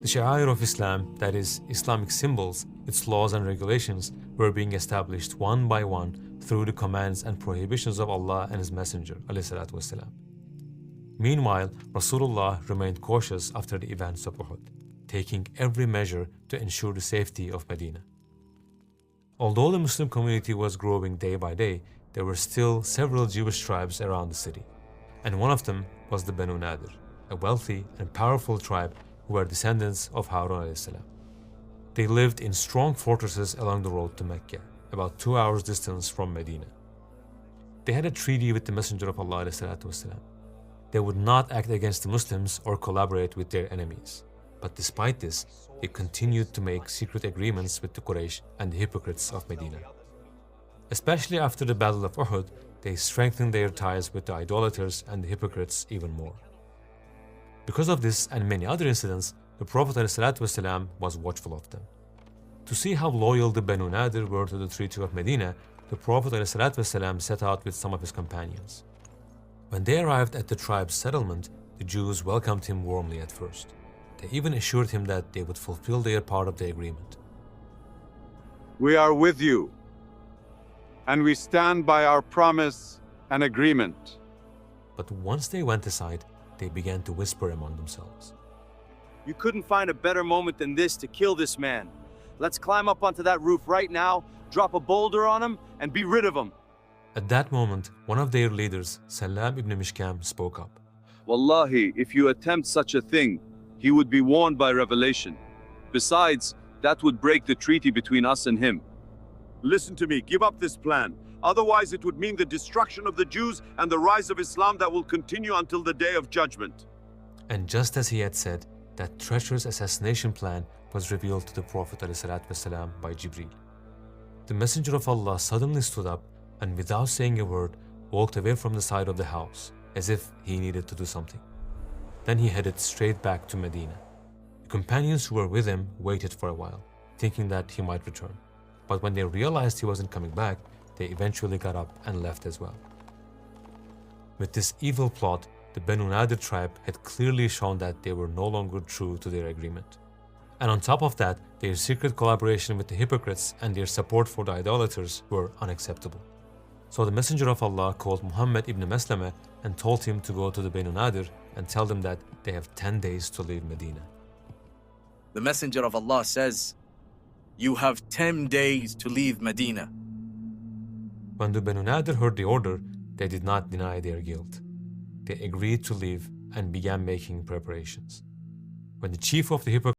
The sha'air of Islam, that is, Islamic symbols, its laws and regulations, were being established one by one through the commands and prohibitions of Allah and His Messenger ﷺ. Meanwhile, Rasulullah remained cautious after the events of Uhud, taking every measure to ensure the safety of Medina. Although the Muslim community was growing day by day, there were still several Jewish tribes around the city, and one of them was the Banu Nadir, a wealthy and powerful tribe who were descendants of Harun a.s. They lived in strong fortresses along the road to Mecca, about 2 hours distance from Medina. They had a treaty with the Messenger of Allah ﷺ. They would not act against the Muslims or collaborate with their enemies. But despite this, they continued to make secret agreements with the Quraysh and the hypocrites of Medina. Especially after the Battle of Uhud, they strengthened their ties with the idolaters and the hypocrites even more. Because of this and many other incidents, the Prophet ﷺ was watchful of them. To see how loyal the Banu Nadir were to the Treaty of Medina, the Prophet ﷺ set out with some of his companions. When they arrived at the tribe's settlement, the Jews welcomed him warmly at first. They even assured him that they would fulfill their part of the agreement. We are with you, and we stand by our promise and agreement. But once they went aside, they began to whisper among themselves. You couldn't find a better moment than this to kill this man. Let's climb up onto that roof right now, drop a boulder on him, and be rid of him. At that moment, one of their leaders, Salam ibn Mishkam, spoke up. Wallahi, if you attempt such a thing, he would be warned by revelation. Besides, that would break the treaty between us and him. Listen to me, give up this plan. Otherwise, it would mean the destruction of the Jews and the rise of Islam that will continue until the day of judgment. And just as he had said, that treacherous assassination plan was revealed to the Prophet ﷺ by Jibreel. The Messenger of Allah suddenly stood up and without saying a word, walked away from the side of the house, as if he needed to do something. Then he headed straight back to Medina. The companions who were with him waited for a while, thinking that he might return. But when they realized he wasn't coming back, they eventually got up and left as well. With this evil plot, the Banu Nadir tribe had clearly shown that they were no longer true to their agreement. And on top of that, their secret collaboration with the hypocrites and their support for the idolaters were unacceptable. So the Messenger of Allah called Muhammad ibn Maslama and told him to go to the Banu Nadir and tell them that they have 10 days to leave Medina. The Messenger of Allah says, "You have 10 days to leave Medina." When the Banu Nadir heard the order, they did not deny their guilt. They agreed to leave and began making preparations. When the chief of the hypocrites